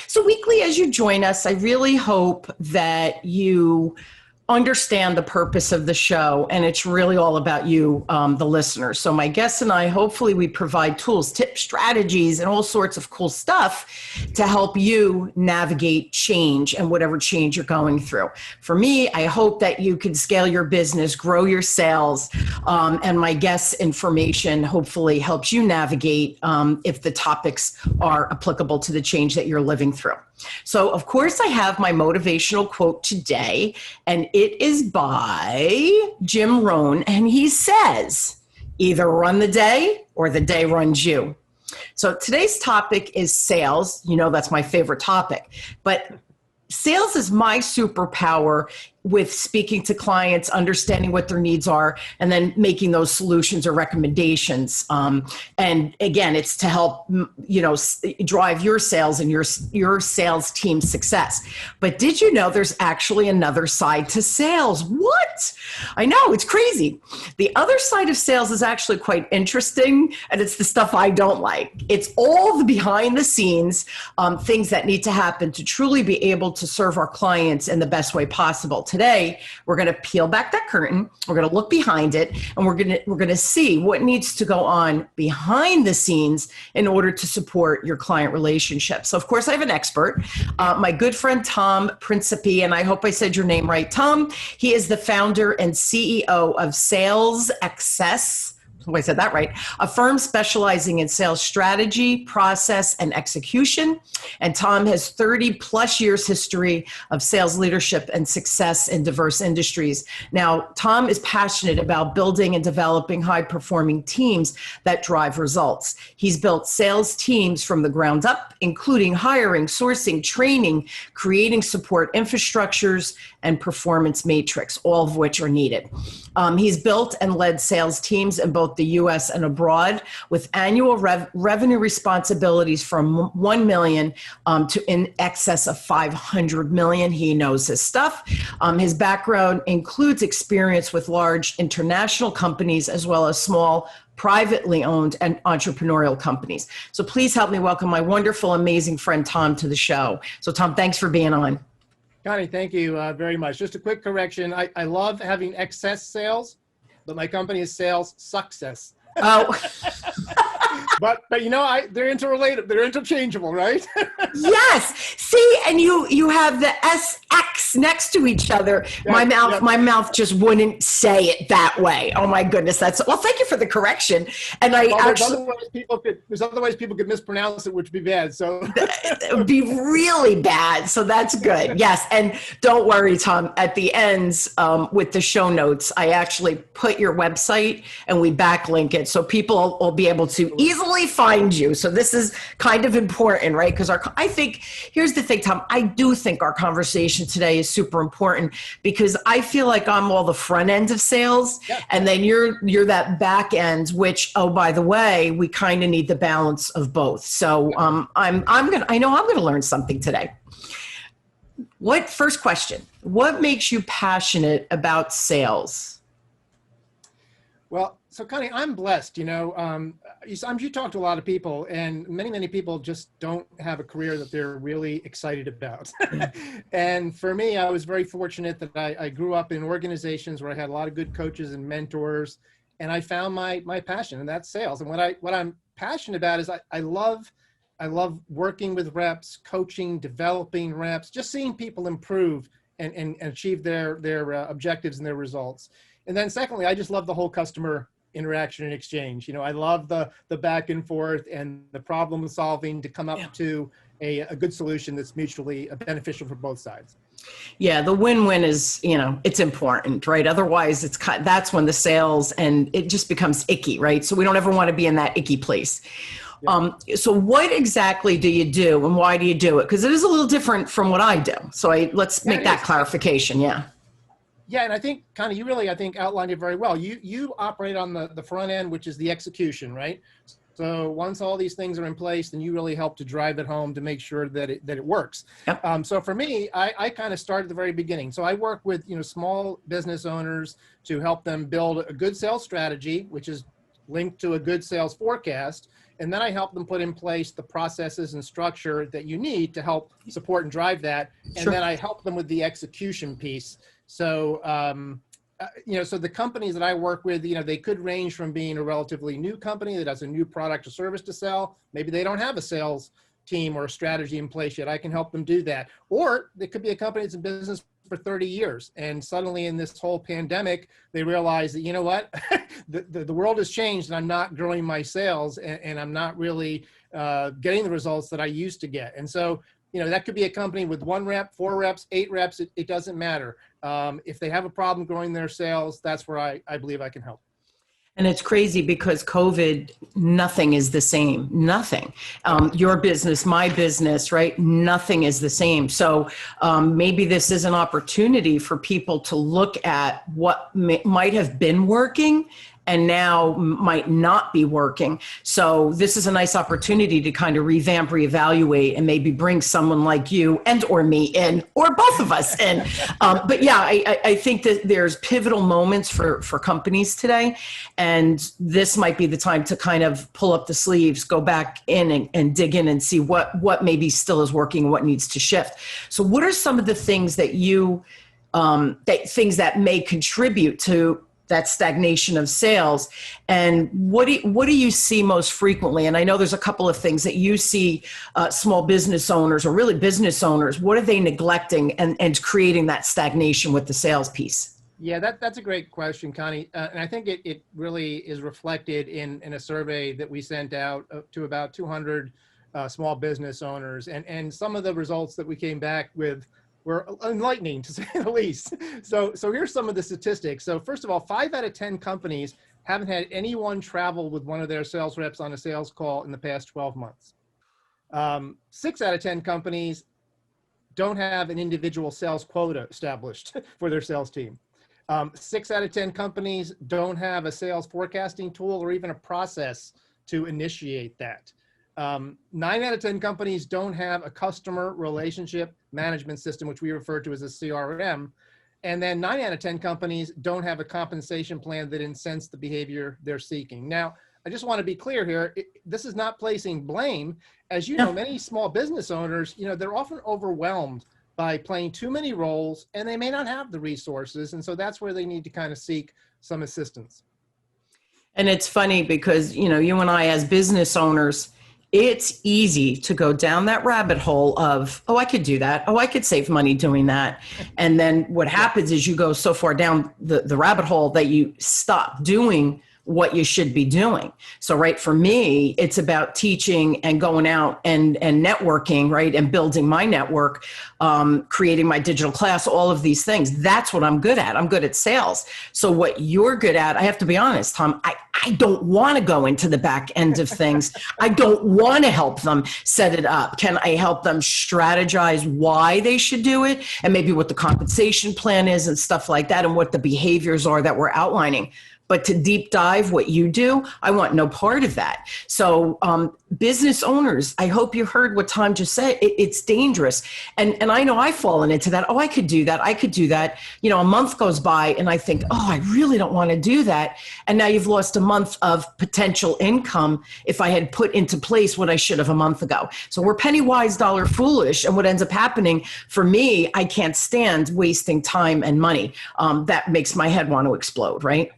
So weekly, as you join us, I really hope that you understand the purpose of the show, and it's really all about you, the listener. So my guests and I, hopefully we provide tools, tips, strategies, and all sorts of cool stuff to help you navigate change and whatever change you're going through. For me, I hope that you can scale your business, grow your sales, and my guests' information hopefully helps you navigate if the topics are applicable to the change that you're living through. So, of course, I have my motivational quote today, and it is by Jim Rohn, and he says, either run the day or the day runs you. So today's topic is sales. You know, that's my favorite topic, but sales is my superpower with speaking to clients, understanding what their needs are, and then making those solutions or recommendations. And again, it's to help, drive your sales and your sales team's success. But did you know there's actually another side to sales? What? I know, it's crazy. The other side of sales is actually quite interesting, and it's the stuff I don't like. It's all the behind the scenes things that need to happen to truly be able to serve our clients in the best way possible. Today, we're going to peel back that curtain. We're going to look behind it, and we're going to see what needs to go on behind the scenes in order to support your client relationship. So, of course, I have an expert, my good friend Tom Principe, and I hope I said your name right, Tom. He is the founder and CEO of Sales Access. I said that right, a firm specializing in sales strategy, process, and execution. And Tom has 30 plus years history of sales leadership and success in diverse industries. Now, Tom is passionate about building and developing high-performing teams that drive results. He's built sales teams from the ground up, including hiring, sourcing, training, creating support infrastructures, and performance matrix, all of which are needed. He's built and led sales teams in both the U.S. and abroad with annual revenue responsibilities from 1 million to in excess of 500 million. He knows his stuff. His background includes experience with large international companies as well as small privately owned and entrepreneurial companies. So please help me welcome my wonderful, amazing friend Tom to the show. So Tom, thanks for being on. Connie, thank you very much. Just a quick correction. I love having excess sales, but my company is Sales Success. Oh. But they're interrelated. They're interchangeable, right? Yes. See, and you have the SX next to each other. My mouth just wouldn't say it that way. Oh my goodness. Well, thank you for the correction. And there's other ways people could mispronounce it, which would be bad. So it would be really bad. So that's good. Yes. And don't worry, Tom, at the ends with the show notes, I actually put your website and we backlink it so people will be able to easily find you. So this is kind of important, right? Because I think, here's the thing, Tom, I do think our conversation today is super important because I feel like I'm all the front end of sales, and then you're that back end, which, oh, by the way, we kind of need the balance of both. So I know I'm gonna learn something today. First question, what makes you passionate about sales? Well, so Connie, I'm blessed, you talk to a lot of people, and many people just don't have a career that they're really excited about. And for me, I was very fortunate that I grew up in organizations where I had a lot of good coaches and mentors, and I found my passion, and that's sales. And what I'm passionate about is I love working with reps, coaching, developing reps, just seeing people improve and achieve their objectives and their results. And then secondly, I just love the whole customer interaction and exchange. I love the back and forth and the problem solving to come up to a good solution that's mutually beneficial for both sides. Yeah, the win-win is, it's important, right? Otherwise, that's when the sales and it just becomes icky, right? So we don't ever want to be in that icky place. Yeah. So what exactly do you do and why do you do it? Because it is a little different from what I do. So let's make that clarification. Yeah. Yeah, and I think, Connie, you really, outlined it very well. You operate on the front end, which is the execution, right? So once all these things are in place, then you really help to drive it home to make sure that it works. Yep. So for me, I kind of start at the very beginning. So I work with small business owners to help them build a good sales strategy, which is linked to a good sales forecast. And then I help them put in place the processes and structure that you need to help support and drive that. And Sure. then I help them with the execution piece. So, so the companies that I work with, they could range from being a relatively new company that has a new product or service to sell. Maybe they don't have a sales team or a strategy in place yet. I can help them do that. Or it could be a company that's in business for 30 years. And suddenly in this whole pandemic, they realize that, you know what, the world has changed and I'm not growing my sales and I'm not really getting the results that I used to get. And so, that could be a company with 1 rep, 4 reps, 8 reps. It doesn't matter. If they have a problem growing their sales, that's where I believe I can help. And it's crazy because COVID, nothing is the same. Nothing. Your business, my business, right? Nothing is the same. So maybe this is an opportunity for people to look at what might have been working and now might not be working. So this is a nice opportunity to kind of revamp, reevaluate, and maybe bring someone like you and or me in, or both of us in. But yeah, I think that there's pivotal moments for companies today. And this might be the time to kind of pull up the sleeves, go back in and dig in and see what maybe still is working, what needs to shift. So what are some of the things that that may contribute to that stagnation of sales, and what do you see most frequently? And I know there's a couple of things that you see small business owners or really business owners. What are they neglecting and creating that stagnation with the sales piece? Yeah, that's a great question, Connie. And I think it really is reflected in a survey that we sent out to about 200 small business owners. And some of the results that we came back with were enlightening, to say the least. So here's some of the statistics. So first of all, 5 out of 10 companies haven't had anyone travel with one of their sales reps on a sales call in the past 12 months. 6 out of 10 companies don't have an individual sales quota established for their sales team. 6 out of 10 companies don't have a sales forecasting tool or even a process to initiate that. 9 out of 10 companies don't have a customer relationship management system, which we refer to as a CRM. And then 9 out of 10 companies don't have a compensation plan that incents the behavior they're seeking. Now, I just want to be clear here. This is not placing blame. As you know, many small business owners, they're often overwhelmed by playing too many roles and they may not have the resources. And so that's where they need to kind of seek some assistance. And it's funny because, you and I as business owners, it's easy to go down that rabbit hole of, oh, I could do that. Oh, I could save money doing that. And then what happens is you go so far down the rabbit hole that you stop doing what you should be doing. So, right, for me, it's about teaching and going out and networking, right, and building my network, creating my digital class, all of these things. That's what I'm good at. I'm good at sales. So what you're good at, I have to be honest, Tom, I don't want to go into the back end of things. I don't want to help them set it up. Can I help them strategize why they should do it and maybe what the compensation plan is and stuff like that and what the behaviors are that we're outlining? But to deep dive what you do, I want no part of that. So business owners, I hope you heard what Tom just said. It's dangerous. And I know I've fallen into that. Oh, I could do that. I could do that. A month goes by and I think, oh, I really don't want to do that. And now you've lost a month of potential income if I had put into place what I should have a month ago. So we're penny wise, dollar foolish. And what ends up happening for me, I can't stand wasting time and money. That makes my head want to explode, right?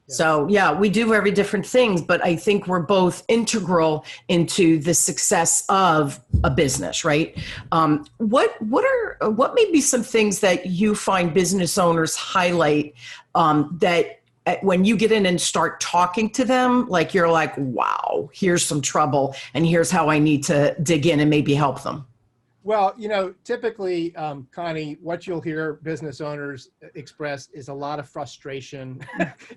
So yeah, we do very different things, but I think we're both integral into the success of a business, right? What may be some things that you find business owners highlight that when you get in and start talking to them, like you're like, wow, here's some trouble and here's how I need to dig in and maybe help them? Well, typically, Connie, what you'll hear business owners express is a lot of frustration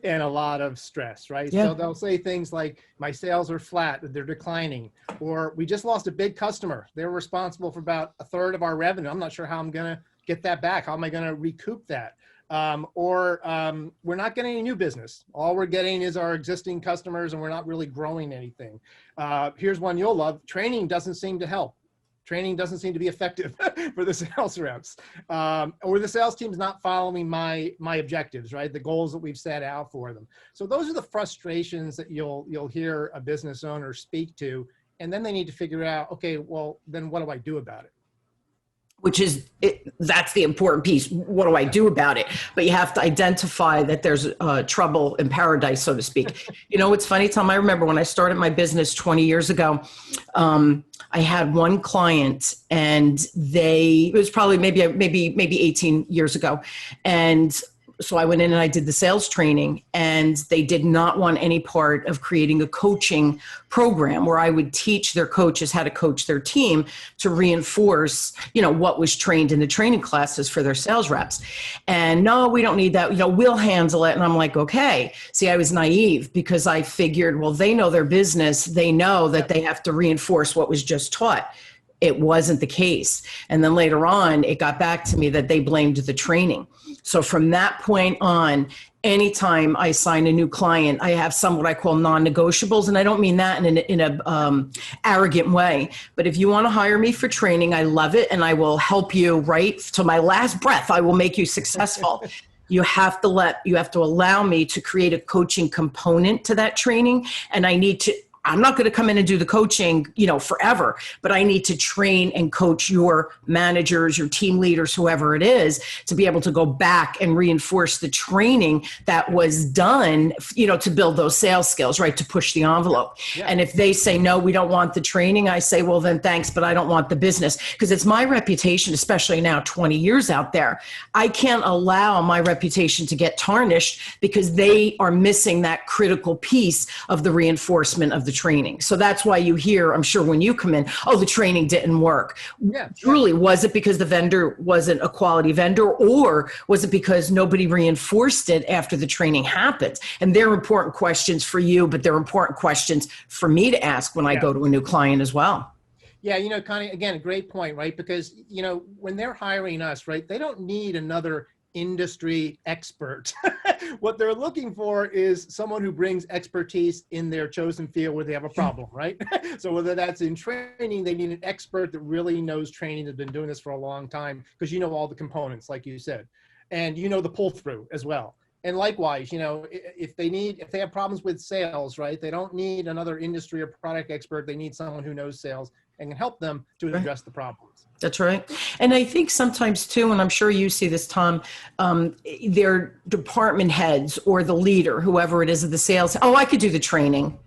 and a lot of stress, right? Yeah. So they'll say things like, my sales are flat, they're declining, or we just lost a big customer. They're responsible for about a third of our revenue. I'm not sure how I'm going to get that back. How am I going to recoup that? Or we're not getting any new business. All we're getting is our existing customers and we're not really growing anything. Here's one you'll love. Training doesn't seem to help. training doesn't seem to be effective for the sales reps, or the sales team's not following my objectives, right? The goals that we've set out for them. So those are the frustrations that you'll hear a business owner speak to, and then they need to figure out, okay, well, then what do I do about it? Which is, that's the important piece. What do I do about it? But you have to identify that there's trouble in paradise, so to speak. You know, it's funny, Tom, I remember when I started my business 20 years ago, I had one client, and it was probably maybe 18 years ago. And so I went in and I did the sales training, and they did not want any part of creating a coaching program where I would teach their coaches how to coach their team to reinforce, you know, what was trained in the training classes for their sales reps. And no, we don't need that. You know, we'll handle it. And I'm like, okay. See, I was naive because I figured, well, they know their business. They know that they have to reinforce what was just taught. It wasn't the case. And then later on, it got back to me that they blamed the training. So from that point on, anytime I sign a new client, I have some what I call non-negotiables. And I don't mean that in a arrogant way. But if you want to hire me for training, I love it. And I will help you right to my last breath. I will make you successful. You have to allow me to create a coaching component to that training. And I'm not going to come in and do the coaching, you know, forever, but I need to train and coach your managers, your team leaders, whoever it is, to be able to go back and reinforce the training that was done, you know, to build those sales skills, right? To push the envelope. Yeah. And if they say, no, we don't want the training, I say, well, then thanks, but I don't want the business, because it's my reputation, especially now 20 years out there. I can't allow my reputation to get tarnished because they are missing that critical piece of the reinforcement of the training. So that's why you hear, I'm sure when you come in, oh, the training didn't work. Yeah, truly, was it because the vendor wasn't a quality vendor, or was it because nobody reinforced it after the training happened? And they're important questions for you, but they're important questions for me to ask when I go to a new client as well. Yeah, you know, Connie, again, a great point, right? Because, you know, when they're hiring us, right, they don't need another industry expert. What they're looking for is someone who brings expertise in their chosen field where they have a problem, right? So whether that's in training, they need an expert that really knows training, that's been doing this for a long time, because you know all the components, like you said, and you know the pull through as well. And likewise, you know, if they have problems with sales, right, they don't need another industry or product expert. They need someone who knows sales and can help them to address the problems. That's right. And I think sometimes too, and I'm sure you see this, Tom, their department heads or the leader, whoever it is of the sales, oh, I could do the training.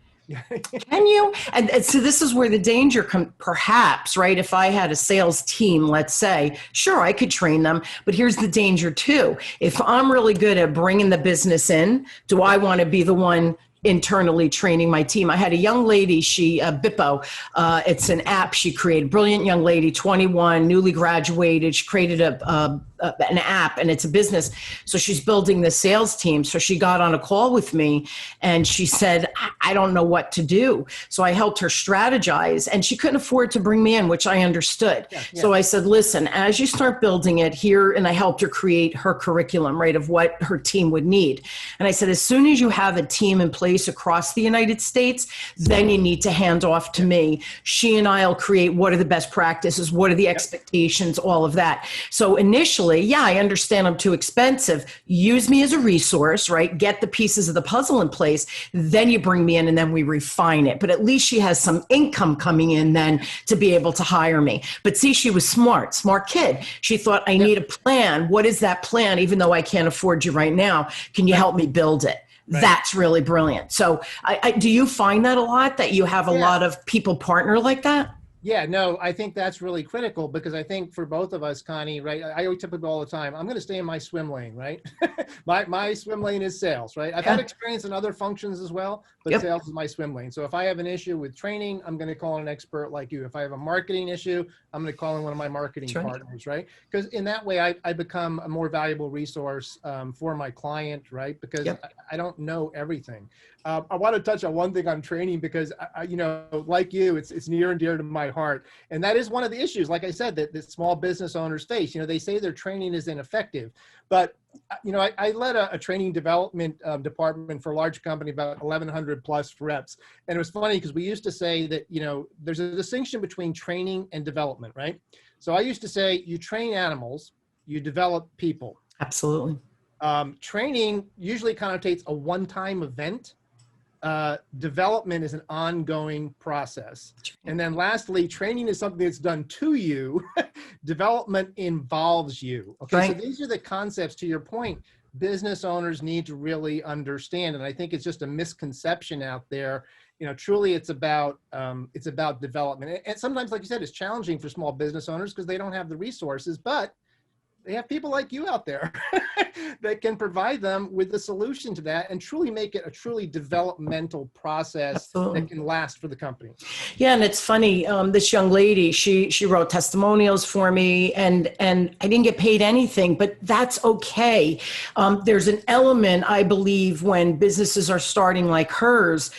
Can you? And so this is where the danger comes, perhaps, right? If I had a sales team, let's say, sure, I could train them. But here's the danger too. If I'm really good at bringing the business in, do I want to be the one internally training my team? I had a young lady, Bippo, it's an app she created, brilliant young lady, 21, newly graduated. She created an app, and it's a business. So she's building the sales team. So she got on a call with me and she said, I don't know what to do. So I helped her strategize, and she couldn't afford to bring me in, which I understood. Yeah. So I said, listen, as you start building it here, and I helped her create her curriculum, right, of what her team would need. And I said, as soon as you have a team in place across the United States, then you need to hand off to me. She and I'll create what are the best practices, what are the expectations, all of that. So initially, yeah, I understand I'm too expensive. Use me as a resource, right? Get the pieces of the puzzle in place. Then you bring me in and then we refine it. But at least she has some income coming in then to be able to hire me. But see, she was smart kid. She thought, I need a plan. What is that plan? Even though I can't afford you right now, can you help me build it? Right. That's really brilliant. So do you find that a lot, that you have a lot of people partner like that? Yeah, no, I think that's really critical, because I think for both of us, Connie, right, I always tell people all the time, I'm going to stay in my swim lane, right? my swim lane is sales, right? I've had experience in other functions as well, but sales is my swim lane. So if I have an issue with training, I'm going to call an expert like you. If I have a marketing issue, I'm going to call in one of my marketing partners, right? Because in that way, I become a more valuable resource for my client, right? Because I don't know everything. I want to touch on one thing on training, because you know, like you, it's near and dear to my heart. And that is one of the issues, like I said, that small business owners face. They say their training is ineffective, but I led a training development department for a large company, about 1,100 plus reps. And it was funny because we used to say that, there's a distinction between training and development, right? So I used to say, you train animals, you develop people. Absolutely. Training usually connotates a one-time event. Development is an ongoing process. And then lastly, training is something that's done to you. Development involves you. Okay, right. So these are the concepts, to your point, business owners need to really understand. And I think it's just a misconception out there. Truly it's about development. And sometimes, like you said, it's challenging for small business owners because they don't have the resources, but they have people like you out there that can provide them with the solution to that and truly make it a truly developmental process. Absolutely. That can last for the company. Yeah. And it's funny, this young lady, she wrote testimonials for me and I didn't get paid anything, but that's okay. There's an element, I believe, when businesses are starting like hers,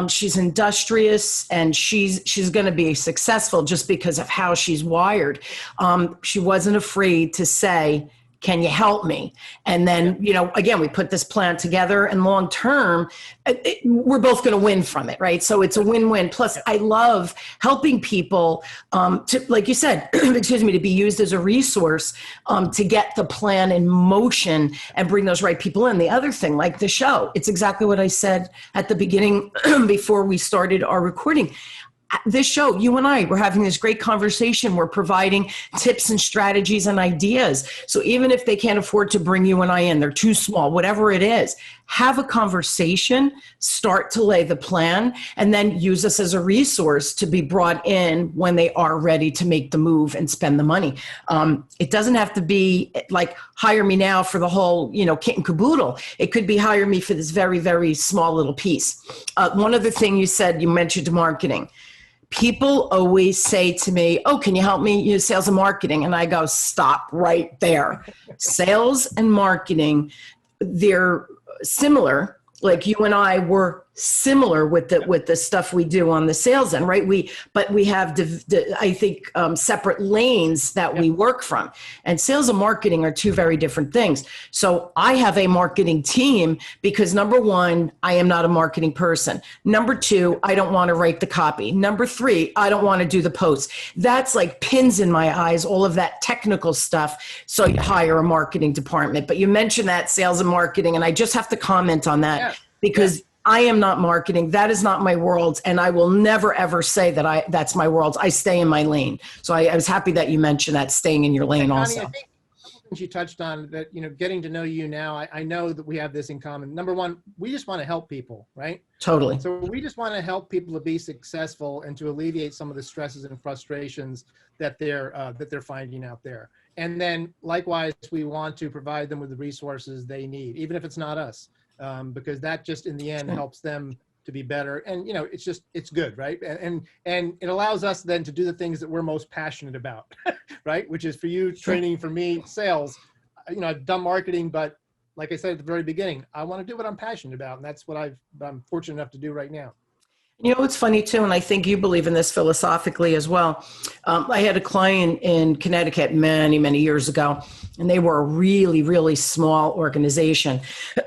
she's industrious and she's going to be successful just because of how she's wired. She wasn't afraid to say, can you help me? And then, again, we put this plan together and long term, we're both going to win from it, right? So it's a win-win. Plus, I love helping people to, like you said, excuse me, to be used as a resource to get the plan in motion and bring those right people in. The other thing, like the show, it's exactly what I said at the beginning before we started our recording. This show, you and I, we're having this great conversation. We're providing tips and strategies and ideas. So even if they can't afford to bring you and I in, they're too small, whatever it is, have a conversation, start to lay the plan, and then use us as a resource to be brought in when they are ready to make the move and spend the money. It doesn't have to be like hire me now for the whole, kit and caboodle. It could be hire me for this very, very small little piece. One other thing you said, you mentioned marketing. People always say to me, oh, can you help me? Sales and marketing. And I go, stop right there. Sales and marketing, they're similar. Like you and I were similar with the stuff we do on the sales end, right? But we have, I think, separate lanes that we work from. And sales and marketing are two very different things. So I have a marketing team because number one, I am not a marketing person. Number two, I don't want to write the copy. Number three, I don't want to do the posts. That's like pins in my eyes, all of that technical stuff. So you hire a marketing department. But you mentioned that sales and marketing, and I just have to comment on that because I am not marketing. That is not my world. And I will never, ever say that that's my world. I stay in my lane. So I was happy that you mentioned that, staying in your lane. Connie, also. I think a couple things you touched on that, getting to know you now, I know that we have this in common. Number one, we just want to help people, right? Totally. So we just want to help people to be successful and to alleviate some of the stresses and frustrations that they're finding out there. And then likewise, we want to provide them with the resources they need, even if it's not us. Because that just in the end helps them to be better. And, it's good, right? And it allows us then to do the things that we're most passionate about, right? Which is for you, training, for me, sales. I've done marketing, but like I said at the very beginning, I want to do what I'm passionate about. And that's what I'm fortunate enough to do right now. It's funny too, and I think you believe in this philosophically as well. I had a client in Connecticut many, many years ago, and they were a really, really small organization.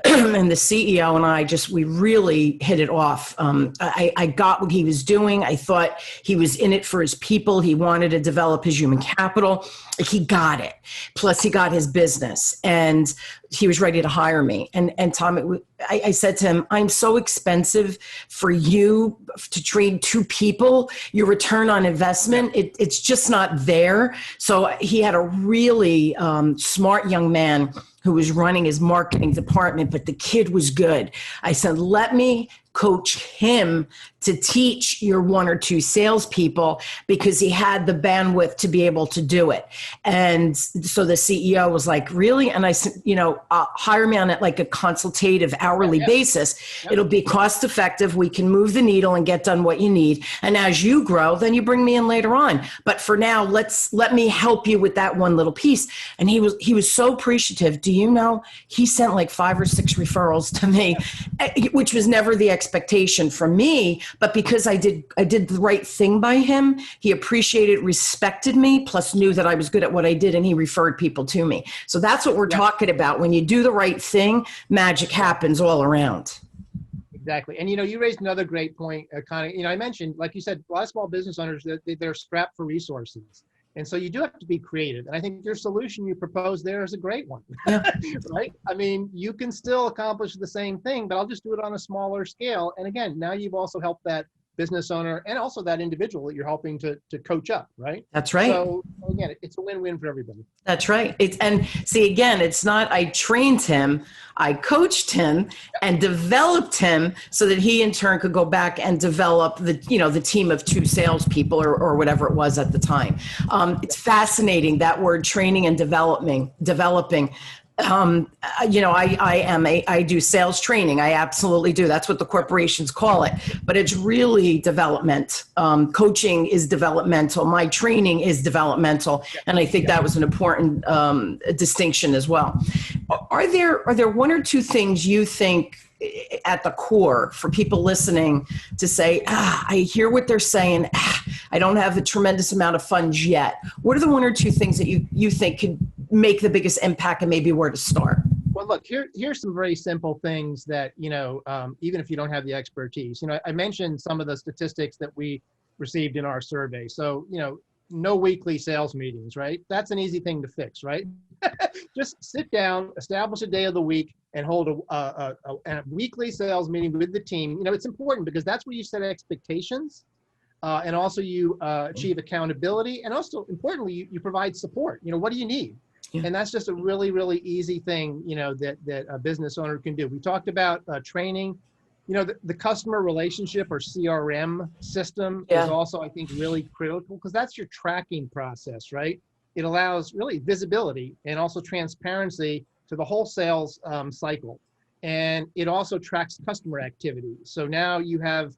And the CEO and I we really hit it off. I got what he was doing. I thought he was in it for his people. He wanted to develop his human capital. He got it. Plus he got his business, and he was ready to hire me. And Tom, I said to him, I'm so expensive for you to train two people. Your return on investment, it's just not there. So he had a really smart young man who was running his marketing department, but the kid was good. I said, let me coach him to teach your one or two salespeople, because he had the bandwidth to be able to do it. And so the CEO was like, really? And I said, hire me on it like a consultative hourly basis. It'll be cost effective. We can move the needle and get done what you need. And as you grow, then you bring me in later on. But for now, let me help you with that one little piece. And he was so appreciative. do you know, he sent like 5 or 6 referrals to me, which was never the expectation from me. But because I did the right thing by him, he appreciated, respected me, plus knew that I was good at what I did, and he referred people to me. So that's what we're talking about. When you do the right thing, magic happens all around. Exactly. And, you raised another great point, Connie. I mentioned, like you said, a lot of small business owners, they're strapped for resources. And so you do have to be creative. And I think your solution you propose there is a great one, right? I mean, you can still accomplish the same thing, but I'll just do it on a smaller scale. And again, now you've also helped that business owner and also that individual that you're helping to coach up, right? That's right. So again, it's a win-win for everybody. That's right. And see, again, it's not I trained him, I coached him and developed him so that he in turn could go back and develop the team of 2 salespeople or whatever it was at the time. It's fascinating, that word training and developing. I do sales training. I absolutely do. That's what the corporations call it, but it's really development. Coaching is developmental. My training is developmental. And I think that was an important distinction as well. Are there 1 or 2 things you think at the core for people listening to say, I hear what they're saying. I don't have a tremendous amount of funds yet. What are the 1 or 2 things that you think could make the biggest impact and maybe where to start? Well, look, here's some very simple things that, even if you don't have the expertise, I mentioned some of the statistics that we received in our survey. So, no weekly sales meetings, right? That's an easy thing to fix, right? Just sit down, establish a day of the week, and hold a weekly sales meeting with the team. It's important because that's where you set expectations, and also you achieve accountability, and also importantly, you provide support. What do you need? Yeah. And that's just a really, really easy thing, that a business owner can do. We talked about training. The customer relationship or CRM system is also, I think, really critical because that's your tracking process, right? It allows really visibility and also transparency to the whole sales cycle. And it also tracks customer activity. So now you have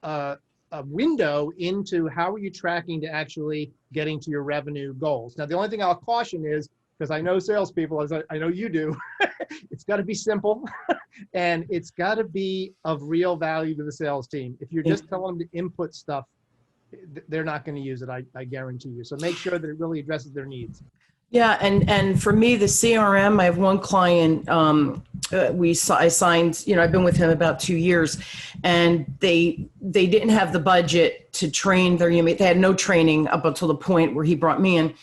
a window into how are you tracking to actually getting to your revenue goals. Now, the only thing I'll caution is, because I know salespeople, as I know you do, it's got to be simple and it's got to be of real value to the sales team. If you're just telling them to input stuff, they're not going to use it, I guarantee you. So make sure that it really addresses their needs. Yeah, and for me, the CRM, I have one client, I signed, I've been with him about 2 years, and they didn't have the budget to train their they had no training up until the point where he brought me in.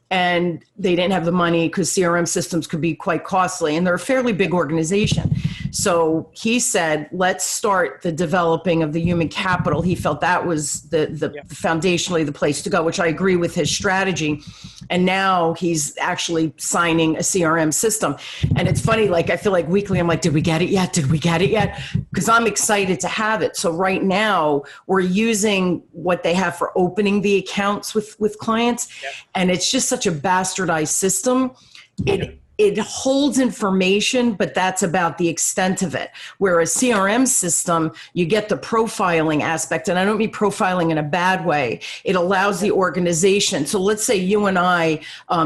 And they didn't have the money because CRM systems could be quite costly, and they're a fairly big organization. So he said, let's start the developing of the human capital. He felt that was the foundationally the place to go, which I agree with his strategy. And now he's actually signing a CRM system. And it's funny, I feel like weekly, I'm like, did we get it yet? Did we get it yet? Because I'm excited to have it. So right now we're using what they have for opening the accounts with clients. Yep. And it's just such a bastardized system. It holds information, but that's about the extent of it. Where a CRM system, you get the profiling aspect, and I don't mean profiling in a bad way. It allows the organization. So let's say you and I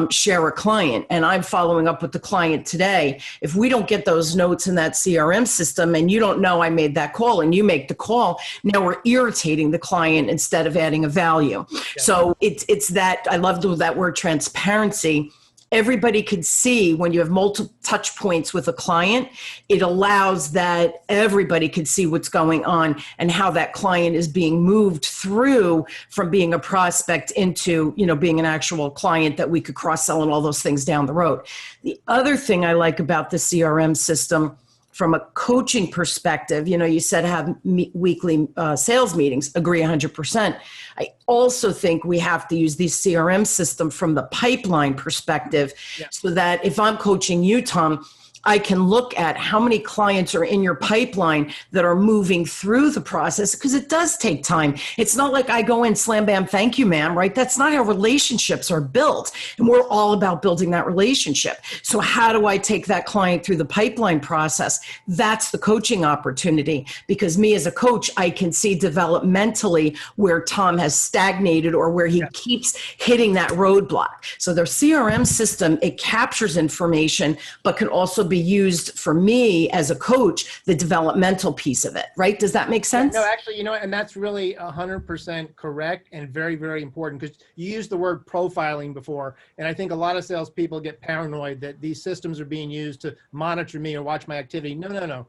share a client, and I'm following up with the client today. If we don't get those notes in that CRM system, and you don't know I made that call, and you make the call, now we're irritating the client instead of adding a value. Yeah. So it's that, I love that word transparency. Everybody could see when you have multiple touch points with a client, it allows that everybody could see what's going on and how that client is being moved through from being a prospect into, being an actual client that we could cross-sell and all those things down the road. The other thing I like about the CRM system from a coaching perspective, you said have weekly sales meetings, agree 100%. I also think we have to use the CRM system from the pipeline perspective so that if I'm coaching you, Tom, I can look at how many clients are in your pipeline that are moving through the process, because it does take time. It's not like I go in, slam, bam, thank you, ma'am, right? That's not how relationships are built. And we're all about building that relationship. So how do I take that client through the pipeline process? That's the coaching opportunity, because me as a coach, I can see developmentally where Tom has stagnated or where he keeps hitting that roadblock. So their CRM system, it captures information, but can also be used for me as a coach, the developmental piece of it, right? Does that make sense? No, actually, and that's really 100% correct and very, very important, because you used the word profiling before. And I think a lot of salespeople get paranoid that these systems are being used to monitor me or watch my activity. No.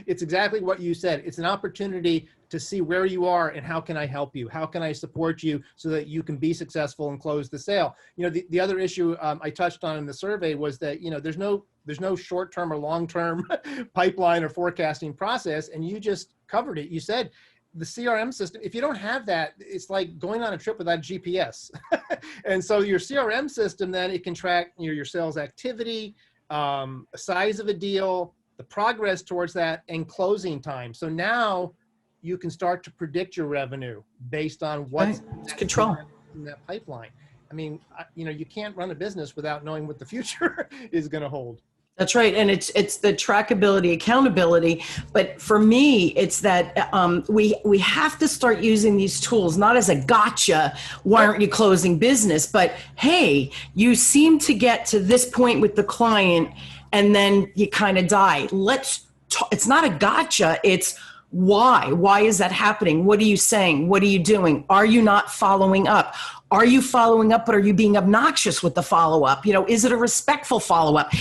It's exactly what you said. It's an opportunity to see where you are and how can I help you? How can I support you so that you can be successful and close the sale? The other issue I touched on in the survey was that, there's no short-term or long-term pipeline or forecasting process. And you just covered it. You said the CRM system, if you don't have that, it's like going on a trip without GPS. And so your CRM system, then it can track your sales activity, size of a deal, the progress towards that, and closing time. So now you can start to predict your revenue based on what's control in that pipeline. I mean, you can't run a business without knowing what the future is going to hold. That's right. And it's the trackability, accountability. But for me, it's that we have to start using these tools, not as a gotcha, why aren't you closing business? But hey, you seem to get to this point with the client and then you kind of die. It's not a gotcha. It's why? Why is that happening? What are you saying? What are you doing? Are you not following up? Are you following up, but are you being obnoxious with the follow-up? Is it a respectful follow-up?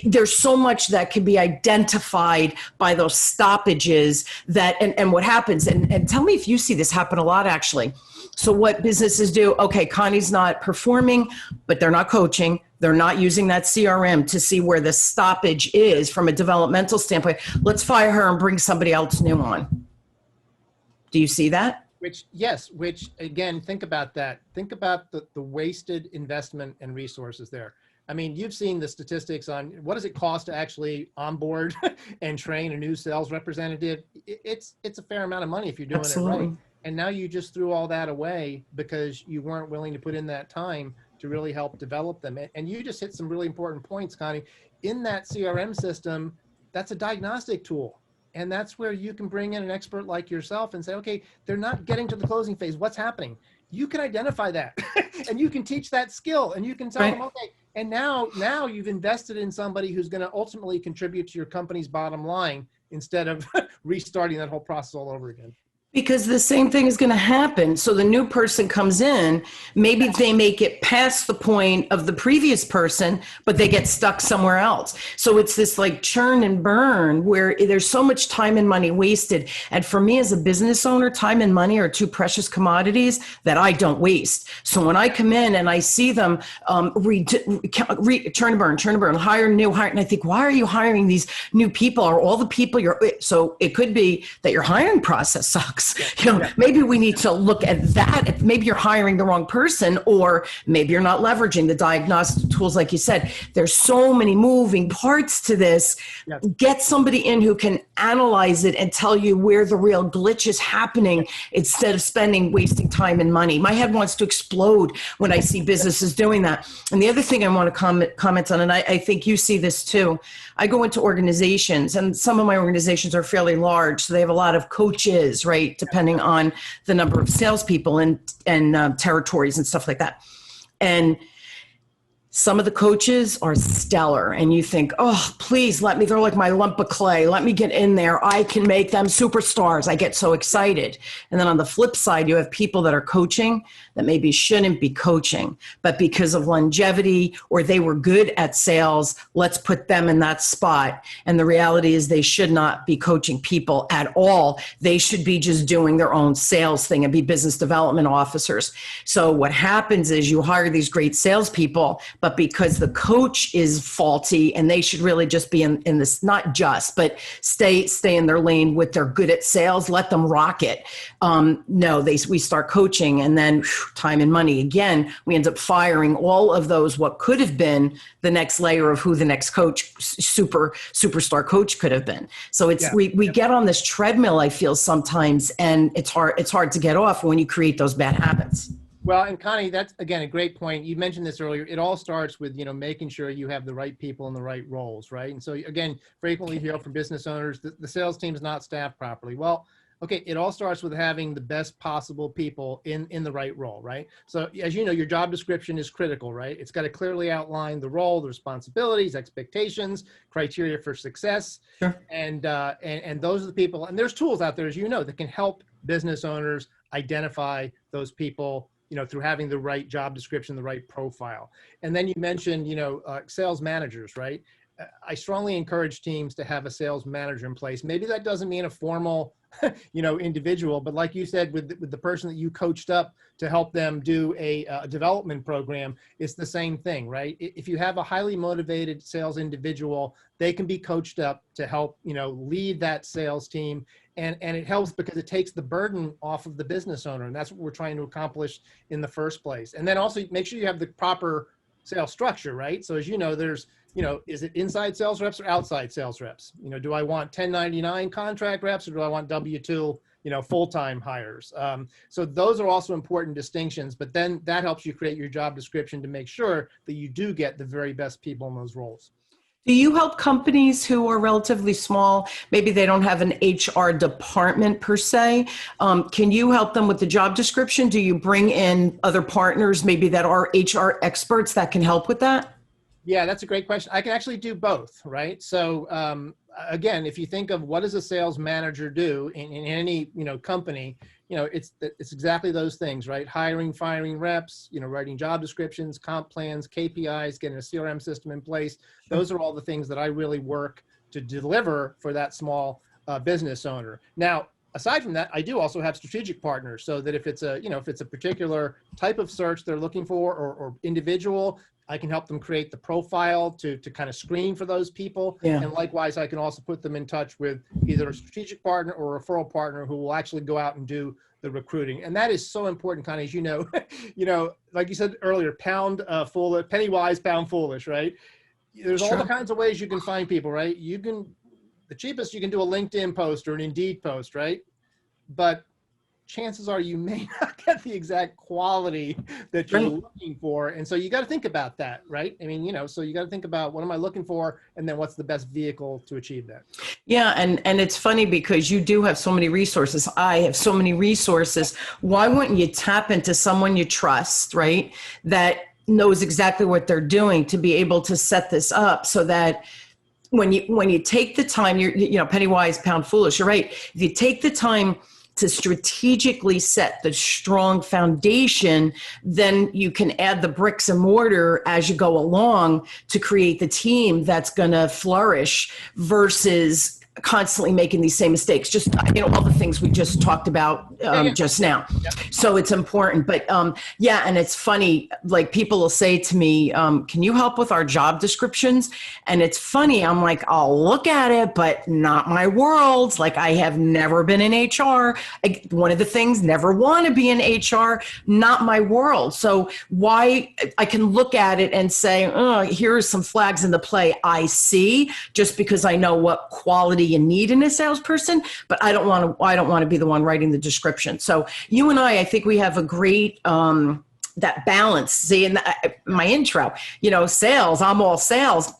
There's so much that can be identified by those stoppages and what happens. And tell me if you see this happen a lot, actually. So what businesses do, okay, Connie's not performing, but they're not coaching. They're not using that CRM to see where the stoppage is from a developmental standpoint. Let's fire her and bring somebody else new on. Do you see that? Which again, think about that. Think about the wasted investment and resources there. I mean, you've seen the statistics on what does it cost to actually onboard and train a new sales representative. It's a fair amount of money if you're doing Absolutely. it right. And now you just threw all that away because you weren't willing to put in that time to really help develop them. And you just hit some really important points, Connie. In that CRM system, that's a diagnostic tool. And that's where you can bring in an expert like yourself and say, okay, they're not getting to the closing phase. What's happening? You can identify that and you can teach that skill and you can tell them, okay, and now you've invested in somebody who's going to ultimately contribute to your company's bottom line instead of restarting that whole process all over again. Because the same thing is going to happen. So the new person comes in, maybe they make it past the point of the previous person, but they get stuck somewhere else. So it's this like churn and burn where there's so much time and money wasted. And for me as a business owner, time and money are two precious commodities that I don't waste. So when I come in and I see them churn and burn, hire, and I think, why are you hiring these new people? Are all the people so it could be that your hiring process sucks. Maybe we need to look at that. Maybe you're hiring the wrong person, or maybe you're not leveraging the diagnostic tools. Like you said, there's so many moving parts to this. Yes. Get somebody in who can analyze it and tell you where the real glitch is happening instead of wasting time and money. My head wants to explode when I see businesses doing that. And the other thing I want to comment on, and I think you see this too, I go into organizations, and some of my organizations are fairly large, so they have a lot of coaches, right, depending on the number of salespeople and territories and stuff like that. And some of the coaches are stellar, and you think, oh, please they're like my lump of clay. Let me get in there. I can make them superstars. I get so excited. And then on the flip side, you have people that are coaching that maybe shouldn't be coaching, but because of longevity or they were good at sales, let's put them in that spot. And the reality is they should not be coaching people at all. They should be just doing their own sales thing and be business development officers. So what happens is you hire these great salespeople, but because the coach is faulty and they should really just be in this, not just, but stay in their lane with they're good at sales, let them rock it. No, we start coaching, and then time and money. Again, we end up firing all of those, what could have been the next layer of who the next coach, superstar coach could have been. So we get on this treadmill, I feel sometimes, and it's hard to get off when you create those bad habits. Well, and Connie, that's, again, a great point. You mentioned this earlier. It all starts with, making sure you have the right people in the right roles, right? And so, again, frequently you hear from business owners, the sales team is not staffed properly. Well, okay, it all starts with having the best possible people in the right role, right? So, as you know, your job description is critical, right? It's got to clearly outline the role, the responsibilities, expectations, criteria for success. Sure. And those are the people, and there's tools out there, as you know, that can help business owners identify those people, through having the right job description, the right profile. And then you mentioned, sales managers, right? I strongly encourage teams to have a sales manager in place. Maybe that doesn't mean a formal, individual, but like you said, with the person that you coached up to help them do a development program, it's the same thing, right? If you have a highly motivated sales individual, they can be coached up to help, lead that sales team. And it helps because it takes the burden off of the business owner. And that's what we're trying to accomplish in the first place. And then also make sure you have the proper sales structure, right? So as you know, there's, is it inside sales reps or outside sales reps? Do I want 1099 contract reps, or do I want W-2, full-time hires? So those are also important distinctions, but then that helps you create your job description to make sure that you do get the very best people in those roles. Do you help companies who are relatively small? Maybe they don't have an HR department per se. Can you help them with the job description? Do you bring in other partners, maybe that are HR experts that can help with that? Yeah, that's a great question. I can actually do both, right? So again, if you think of what does a sales manager do in any company, it's exactly those things, right? Hiring, firing reps, writing job descriptions, comp plans, KPIs, getting a CRM system in place. Those are all the things that I really work to deliver for that small business owner. Now, aside from that, I do also have strategic partners, so that if it's a particular type of search they're looking for, or individual, I can help them create the profile to kind of screen for those people. Yeah. And likewise, I can also put them in touch with either a strategic partner or a referral partner who will actually go out and do the recruiting. And that is so important, Connie, as you know, like you said earlier, penny wise, pound foolish, right? There's all the kinds of ways you can find people, right? The cheapest you can do a LinkedIn post or an Indeed post, right? But chances are you may not get the exact quality that you're looking for. And so you got to think about that, right? I mean, so you got to think about, what am I looking for? And then what's the best vehicle to achieve that? Yeah. And it's funny because you do have so many resources. I have so many resources. Why wouldn't you tap into someone you trust, right? That knows exactly what they're doing, to be able to set this up so that when you take the time, penny wise, pound foolish, you're right. If you take the time to strategically set the strong foundation, then you can add the bricks and mortar as you go along to create the team that's going to flourish, versus constantly making these same mistakes. Just, all the things we just talked about just now. Yep. So it's important. But and it's funny, like people will say to me, can you help with our job descriptions? And it's funny, I'm like, I'll look at it, but not my world. Like, I have never been in HR. One of the things, never want to be in HR, not my world. So why I can look at it and say, here are some flags in the play I see, just because I know what quality you need in a salesperson, but I don't want to be the one writing the description. So you and I think we have a great, that balance. See, in my intro, sales, I'm all sales.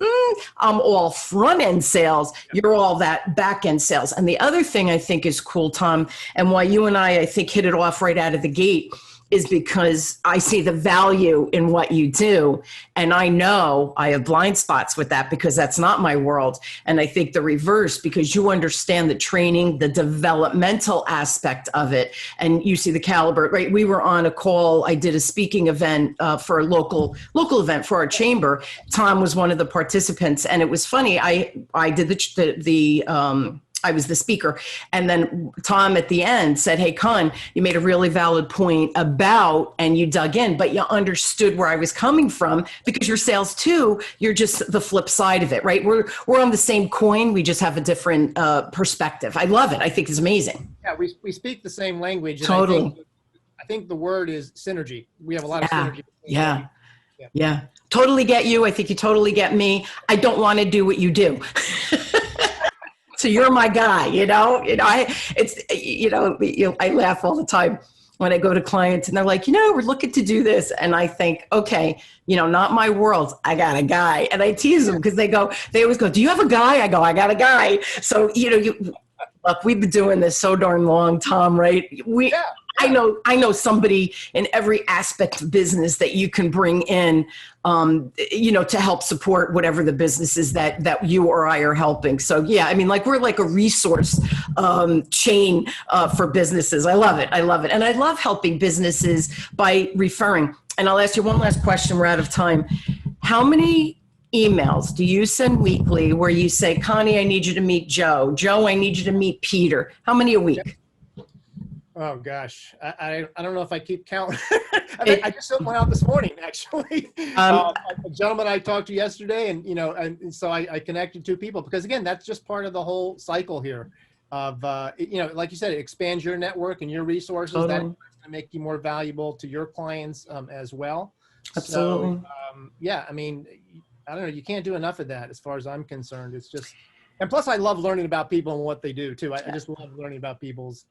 I'm all front end sales. You're all that back end sales. And the other thing I think is cool, Tom, and why you and I think hit it off right out of the gate, is because I see the value in what you do. And I know I have blind spots with that because that's not my world. And I think the reverse, because you understand the training, the developmental aspect of it, and you see the caliber, right? We were on a call. I did a speaking event for a local event for our chamber. Tom was one of the participants. And it was funny. I did the I was the speaker. And then Tom at the end said, hey, Con, you made a really valid point about, and you dug in, but you understood where I was coming from because you're sales too. You're just the flip side of it, right? We're on the same coin. We just have a different perspective. I love it. I think it's amazing. Yeah, we speak the same language. And Totally. I think the word is synergy. We have a lot of synergy. Yeah. Totally get you. I think you totally get me. I don't want to do what you do. So you're my guy, I laugh all the time when I go to clients and they're like, we're looking to do this. And I think, okay, not my world. I got a guy. And I tease them because they always go, do you have a guy? I go, I got a guy. So, look, we've been doing this so darn long, Tom, right? I know somebody in every aspect of business that you can bring in, to help support whatever the business is that you or I are helping. So yeah, I mean, we're like a resource chain for businesses. I love it. And I love helping businesses by referring. And I'll ask you one last question. We're out of time. How many emails do you send weekly where you say, Connie, I need you to meet Joe. Joe, I need you to meet Peter. How many a week? Oh gosh, I don't know if I keep count. I just sent one out this morning, actually. A gentleman I talked to yesterday, and so I connected two people because again, that's just part of the whole cycle here. Of like you said, it expands your network and your resources. Totally. That's going to make you more valuable to your clients as well. Absolutely. So, I mean, I don't know. You can't do enough of that, as far as I'm concerned. It's just, and plus, I love learning about people and what they do too. I just love learning about people's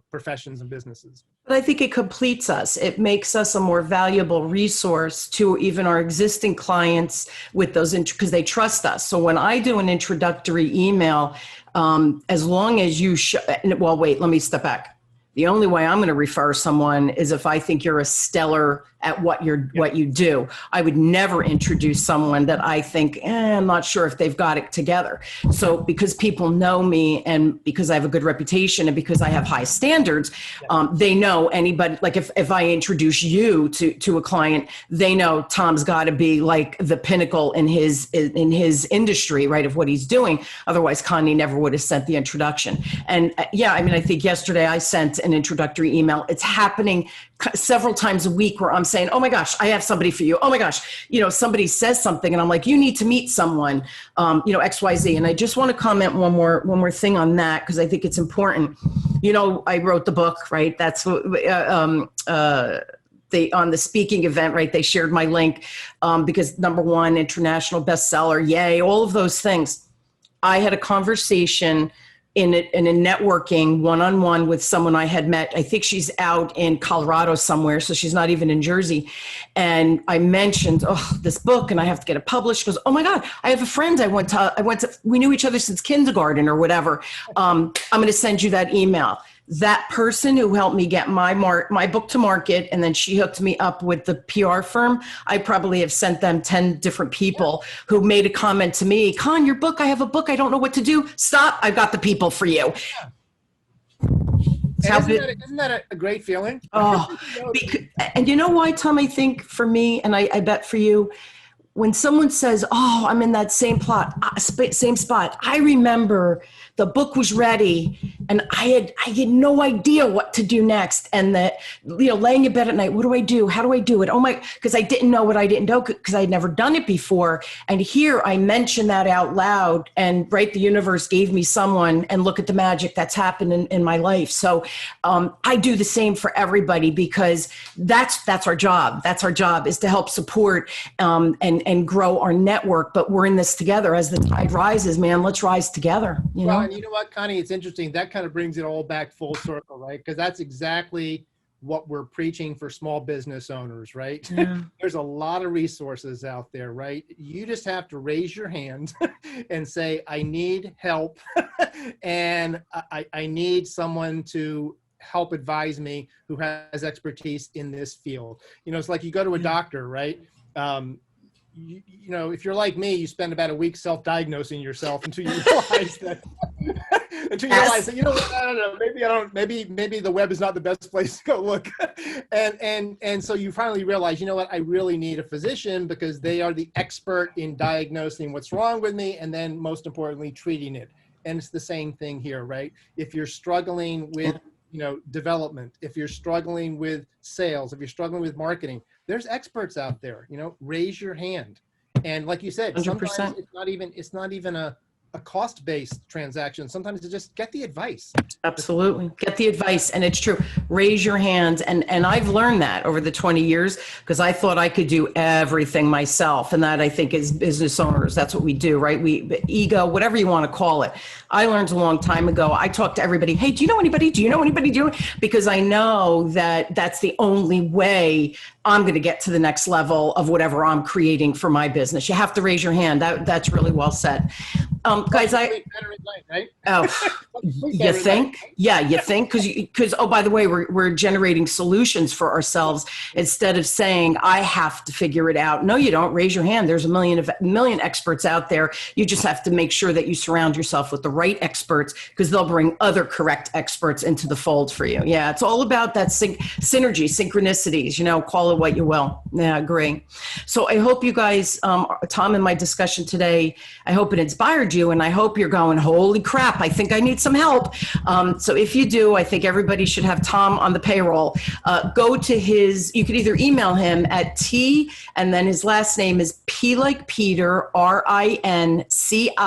professions and businesses. But I think it completes us. It makes us a more valuable resource to even our existing clients with those, because they trust us. So when I do an introductory email, as long as you well, wait, let me step back. The only way I'm going to refer someone is if I think you're a stellar at what you do. I would never introduce someone that I think, I'm not sure if they've got it together. So because people know me and because I have a good reputation and because I have high standards, they know anybody, like if I introduce you to a client, they know Tom's got to be like the pinnacle in his industry, right, of what he's doing. Otherwise, Connie never would have sent the introduction. And I think yesterday I sent an introductory email. It's happening several times a week where I'm saying, oh my gosh, I have somebody for you. Oh my gosh, somebody says something and I'm like, you need to meet someone, XYZ. And I just want to comment one more thing on that, because I think it's important. I wrote the book, right? That's what, on the speaking event, right? They shared my link because #1 international bestseller, yay, all of those things. I had a conversation in a networking one-on-one with someone I had met. I think she's out in Colorado somewhere, so she's not even in Jersey. And I mentioned, this book, and I have to get it published. She goes, oh my God, I have a friend we knew each other since kindergarten or whatever. I'm going to send you that email. That person who helped me get my book to market, and then she hooked me up with the PR firm, I probably have sent them 10 different people who made a comment to me, Con, your book, I have a book, I don't know what to do. Stop, I've got the people for you. Isn't that a great feeling? And you know why, Tom, I think for me, and I bet for you, when someone says, I'm in that same spot, I remember the book was ready and I had no idea what to do next. And that, laying in bed at night, what do I do? How do I do it? Because I didn't know what I didn't know because I'd never done it before. And here I mentioned that out loud, and right, the universe gave me someone, and look at the magic that's happened in my life. So I do the same for everybody, because that's our job. That's our job, is to help support and grow our network. But we're in this together. As the tide rises, man, let's rise together. And you know what, Connie, it's interesting. That kind of brings it all back full circle, right? Because that's exactly what we're preaching for small business owners, right? Yeah. There's a lot of resources out there, right? You just have to raise your hand and say, I need help and I need someone to help advise me who has expertise in this field. It's like you go to a doctor, right? If you're like me, you spend about a week self-diagnosing yourself until you realize that. I don't know, maybe the web is not the best place to go look. and so you finally realize, I really need a physician, because they are the expert in diagnosing what's wrong with me, and then most importantly, treating it. And it's the same thing here, right? If you're struggling with, development, if you're struggling with sales, if you're struggling with marketing, there's experts out there, raise your hand. And like you said, 100%. sometimes it's not even a cost-based transaction. Sometimes it's just get the advice. Absolutely. Get the advice. And it's true. Raise your hands. And I've learned that over the 20 years because I thought I could do everything myself. And that I think is business owners. That's what we do, right? Ego, whatever you want to call it. I learned a long time ago. I talked to everybody. Hey, do you know anybody? Do you know anybody? Because I know that that's the only way I'm going to get to the next level of whatever I'm creating for my business. You have to raise your hand. That's really well said. Guys, right? Oh, you think? Yeah, you think? Because oh, by the way, we're generating solutions for ourselves instead of saying I have to figure it out. No, you don't. Raise your hand. There's a million experts out there. You just have to make sure that you surround yourself with the right experts because they'll bring other correct experts into the fold for you. Yeah, it's all about that synergy, synchronicities. Call it what you will. Yeah, agree. So I hope you guys, Tom, in my discussion today, I hope it inspired you, and I hope you're going, holy crap, I think I need some help. So if you do, I think everybody should have Tom on the payroll. Go to you could either email him at T, and then his last name is P like Peter, RINCIPE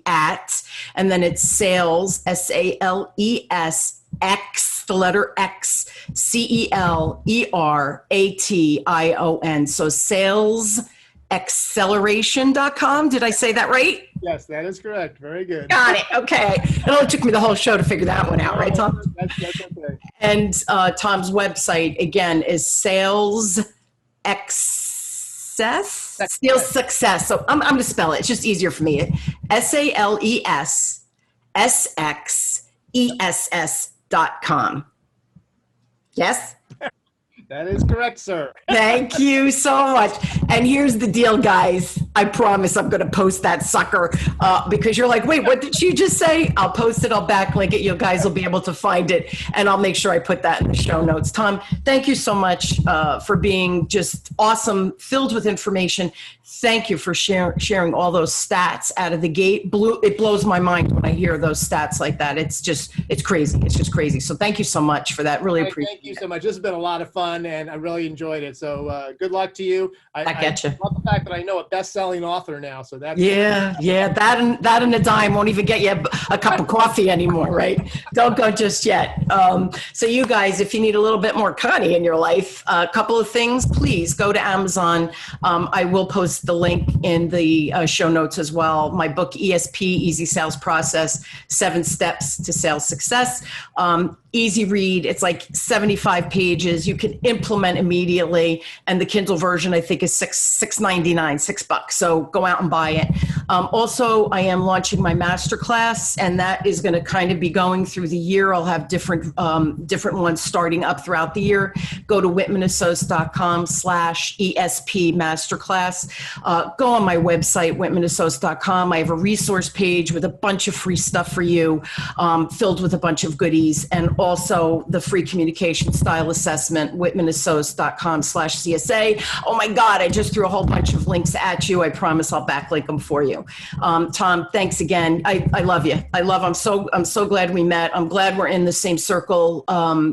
@ and then it's sales, SALES, X, the letter X, CELERATION. So salesacceleration.com. Did I say that right? Yes, that is correct. Very good. Got it. Okay. It only took me the whole show to figure that one out, right, Tom? That's okay. And Tom's website, again, is Sales Success. So I'm going to spell it. It's just easier for me. SALESSXESS.com. Yes? That is correct, sir. Thank you so much. And here's the deal, guys. I promise I'm going to post that sucker because you're like, wait, what did she just say? I'll post it. I'll backlink it. You guys will be able to find it. And I'll make sure I put that in the show notes. Tom, thank you so much for being just awesome, filled with information. Thank you for sharing all those stats out of the gate. It blows my mind when I hear those stats like that. It's crazy. It's just crazy. So thank you so much for that. Really appreciate it. Thank you so much. This has been a lot of fun, and I really enjoyed it. So good luck to you. I get you. love the fact that I know a best-selling author now. So that's yeah. That and a dime won't even get you a cup of coffee anymore, right? Don't go just yet. So you guys, if you need a little bit more Connie in your life, a couple of things, please go to Amazon. I will post the link in the show notes as well. My book, ESP, Easy Sales Process, 7 Steps to Sales Success. Easy read. It's like 75 pages. You can implement immediately. And the Kindle version, I think, is $6.99, $6. So go out and buy it. Also, I am launching my masterclass, and that is going to kind of be going through the year. I'll have different ones starting up throughout the year. Go to whitmanassociates.com/ESP masterclass. Go on my website, whitmanassociates.com. I have a resource page with a bunch of free stuff for you, filled with a bunch of goodies, and also the free communication style assessment, whitmanassociates.com/CSA. Oh my God, I just threw a whole bunch of links at you. I promise I'll backlink them for you. Tom, thanks again. I love you. I'm so glad we met. I'm glad we're in the same circle,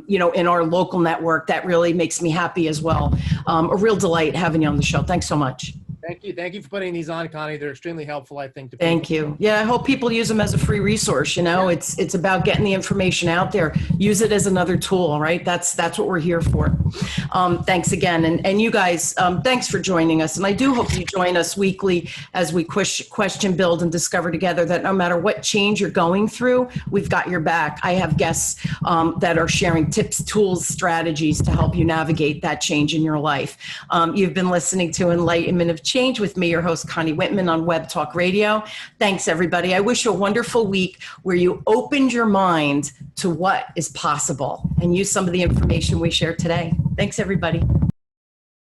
in our local network. That really makes me happy as well. A real delight having you on the show. Thanks so much. Thank you. Thank you for putting these on, Connie. They're extremely helpful, I think. Thank you. Yeah, I hope people use them as a free resource. It's about getting the information out there. Use it as another tool, right? That's what we're here for. Thanks again. And you guys, thanks for joining us. And I do hope you join us weekly as we question, build, and discover together that no matter what change you're going through, we've got your back. I have guests that are sharing tips, tools, strategies to help you navigate that change in your life. You've been listening to Enlightenment of Change with me, your host, Connie Whitman, on Web Talk Radio. Thanks, everybody. I wish you a wonderful week where you opened your mind to what is possible and use some of the information we shared today. Thanks, everybody.